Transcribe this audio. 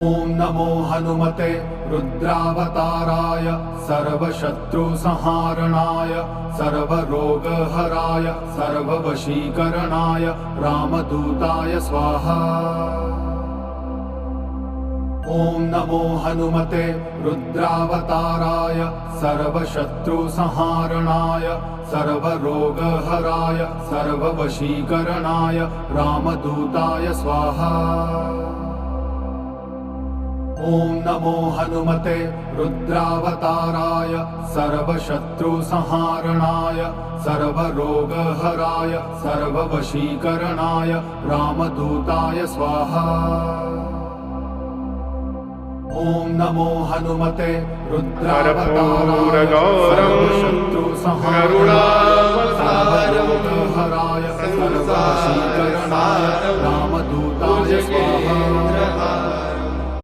ॐ नमो हनुमते रुद्रावताराय सर्वशत्रुसंहारणाय सर्वरोगहराय सर्ववशीकरणाय रामदूताय स्वाहा। ॐ नमो हनुमते रुद्रावताराय सर्वशत्रुसंहारणाय सर्वरोगहराय सर्ववशीकरणाय रामदूताय स्वाहा। ॐ नमो हनुमते रुद्रावताराय सर्वशत्रुसंहारणाय सर्वरोगहराय सर्ववशीकरणाय रामदूताय स्वाहा। ॐ नमो हनुमते रुद्रावताराय सर्वशत्रुसंहारणाय सर्वरोगहराय सर्ववशीकरणाय